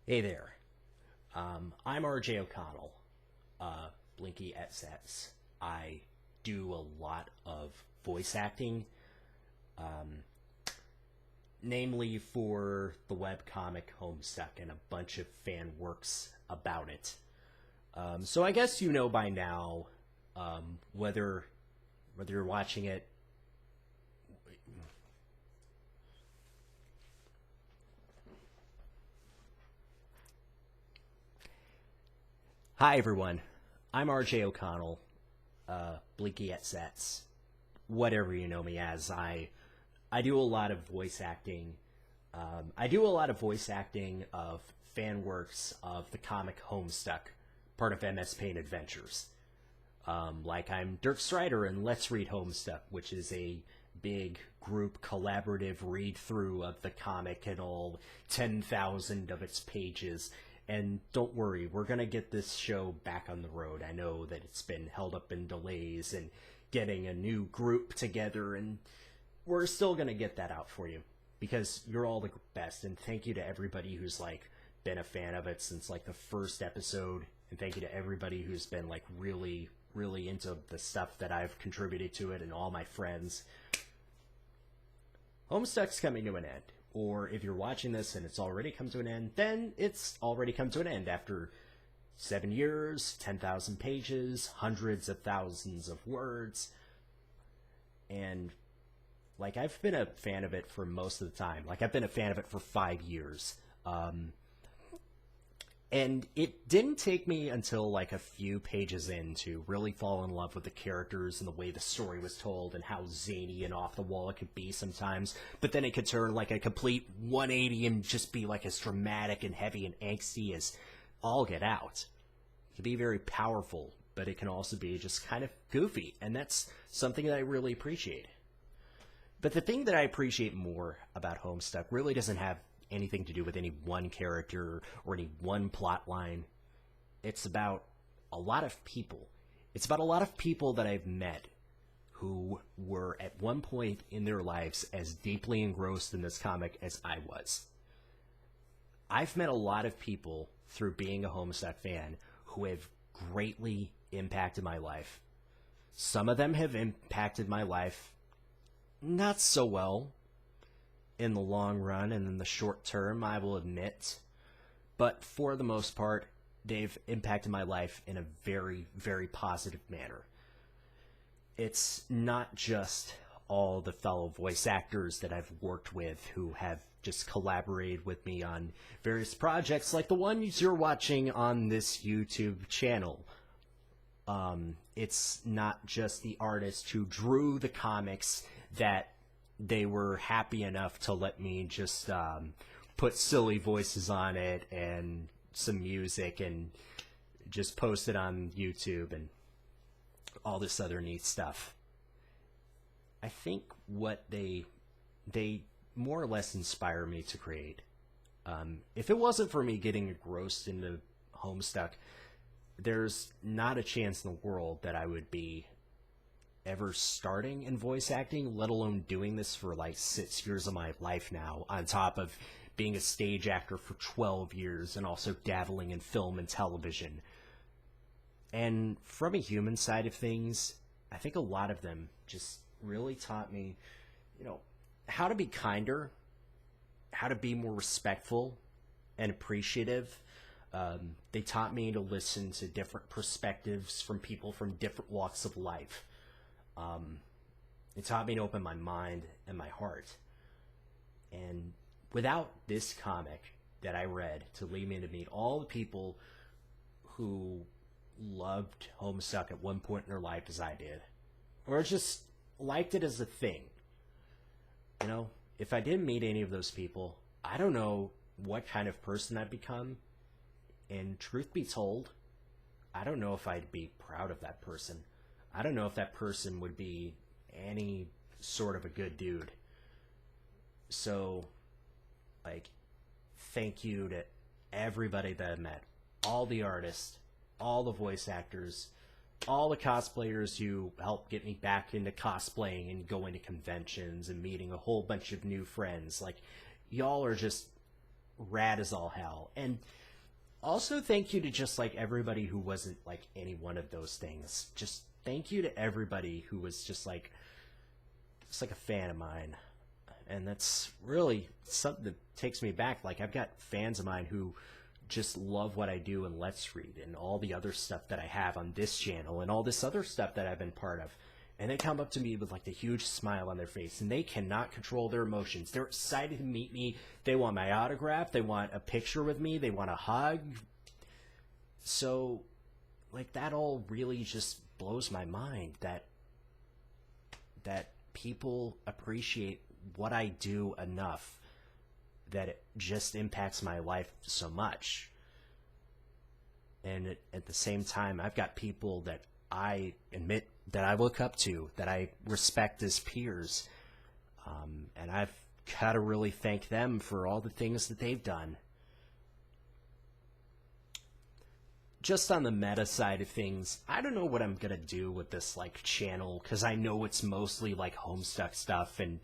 Hey there. I'm RJ O'Connell, Blinky at Sets. I do a lot of voice acting, namely for the webcomic Homestuck and a bunch of fan works about it. So I guess you know by now whether you're watching it. Hi everyone, I'm RJ O'Connell, Blinky at Sets, whatever you know me as. I do a lot of voice acting. I do a lot of voice acting of fan works of the comic Homestuck, part of MS Paint Adventures. Like I'm Dirk Strider in Let's Read Homestuck, which is a big group collaborative read through of the comic and all 10,000 of its pages. And don't worry, we're going to get this show back on the road. I know that it's been held up in delays and getting a new group together, and we're still going to get that out for you because you're all the best. And thank you to everybody who's like been a fan of it since like the first episode. And thank you to everybody who's been like really into the stuff that I've contributed to it and all my friends. Homestuck's coming to an end. Or if you're watching this and it's already come to an end, then it's already come to an end after 7 years, 10,000 pages, hundreds of thousands of words. And like I've been a fan of it for most of the time. Like I've been a fan of it for 5 years. And it didn't take me until like a few pages in to really fall in love with the characters and the way the story was told and how zany and off the wall it could be sometimes. But then it could turn like a complete 180 and just be like as dramatic and heavy and angsty as all get out. It can be very powerful, but it can also be just kind of goofy. And that's something that I really appreciate. But the thing that I appreciate more about Homestuck really doesn't have anything to do with any one character or any one plot line. It's about a lot of people. It's about a lot of people that I've met who were at one point in their lives as deeply engrossed in this comic as I was. I've met a lot of people through being a Homestuck fan who have greatly impacted my life. Some of them have impacted my life not so well in the long run and in the short term, I will admit. But for the most part, they've impacted my life in a very positive manner. It's not just all the fellow voice actors that I've worked with who have just collaborated with me on various projects like the ones you're watching on this YouTube channel. It's not just the artists who drew the comics that they were happy enough to let me just put silly voices on it and some music and just post it on YouTube and all this other neat stuff. I think what they more or less inspire me to create. If it wasn't for me getting engrossed into Homestuck, there's not a chance in the world that I would be ever starting in voice acting, let alone doing this for like 6 years of my life now, on top of being a stage actor for 12 years and also dabbling in film and television. And from a human side of things, I think a lot of them just really taught me, how to be kinder, how to be more respectful and appreciative. They taught me to listen to different perspectives from people from different walks of life. It taught me to open my mind and my heart. And without this comic that I read to lead me to meet all the people who loved Homestuck at one point in their life as I did, or just liked it as a thing, if I didn't meet any of those people, I don't know what kind of person I'd become. And truth be told, I don't know if I'd be proud of that person. I don't know if that person would be any sort of a good dude. So, like, thank you to everybody that I met. All the artists, all the voice actors, all the cosplayers who helped get me back into cosplaying and going to conventions and meeting a whole bunch of new friends. Like, y'all are just rad as all hell. And also thank you to just like everybody who wasn't like any one of those things. Just thank you to everybody who was just like a fan of mine. And that's really something that takes me back. Like, I've got fans of mine who just love what I do in Let's Read and all the other stuff that I have on this channel and all this other stuff that I've been part of. And they come up to me with like a huge smile on their face, and they cannot control their emotions. They're excited to meet me. They want my autograph. They want a picture with me. They want a hug. So, like, that all really just blows my mind that people appreciate what I do enough that it just impacts my life so much. And at the same time, I've got people that I admit that I look up to, that I respect as peers. And I've got to really thank them for all the things that they've done. Just on the meta side of things, I don't know what I'm going to do with this, like, channel, because I know it's mostly, like, Homestuck stuff, and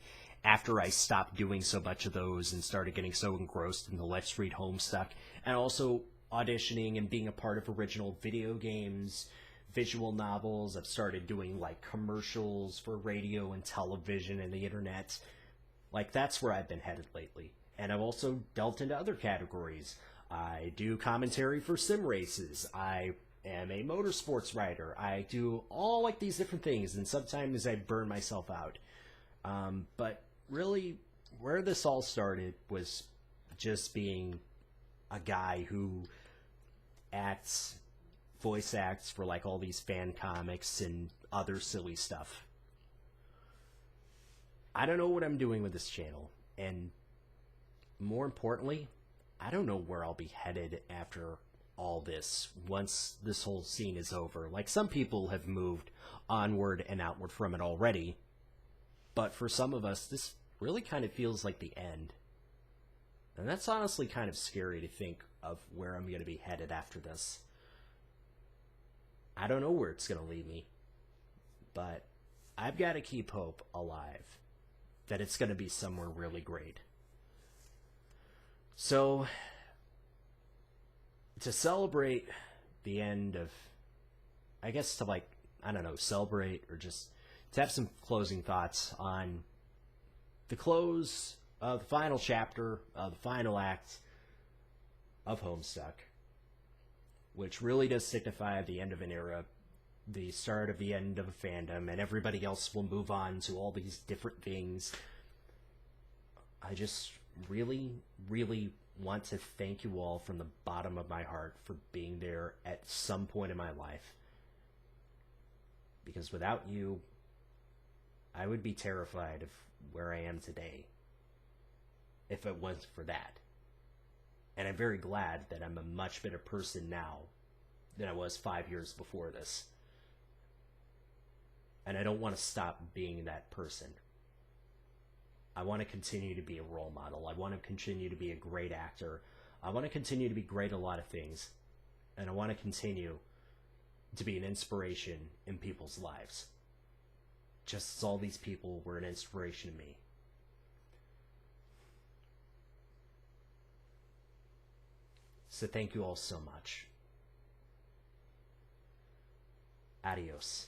after I stopped doing so much of those and started getting so engrossed in the Let's Read Homestuck, and also auditioning and being a part of original video games, visual novels, I've started doing, like, commercials for radio and television and the internet. Like, that's where I've been headed lately. And I've also delved into other categories. I do commentary for sim races. I am a motorsports writer. I do all, like, these different things, and sometimes I burn myself out. But really, where this all started was just being a guy who voice acts for, like, all these fan comics and other silly stuff. I don't know what I'm doing with this channel, and more importantly, I don't know where I'll be headed after all this, once this whole scene is over. Like, some people have moved onward and outward from it already, but for some of us, this really kind of feels like the end. And that's honestly kind of scary to think of where I'm going to be headed after this. I don't know where it's going to lead me, but I've got to keep hope alive that it's going to be somewhere really great. So, to celebrate the end of, I guess to, like, I don't know, celebrate or just to have some closing thoughts on the close of the final chapter of the final act of Homestuck, which really does signify the end of an era, the start of the end of a fandom, and everybody else will move on to all these different things. I just really, really want to thank you all from the bottom of my heart for being there at some point in my life. Because without you, I would be terrified of where I am today if it wasn't for that. And I'm very glad that I'm a much better person now than I was 5 years before this. And I don't want to stop being that person. I want to continue to be a role model. I want to continue to be a great actor. I want to continue to be great at a lot of things. And I want to continue to be an inspiration in people's lives. Just as all these people were an inspiration to me. So thank you all so much. Adios.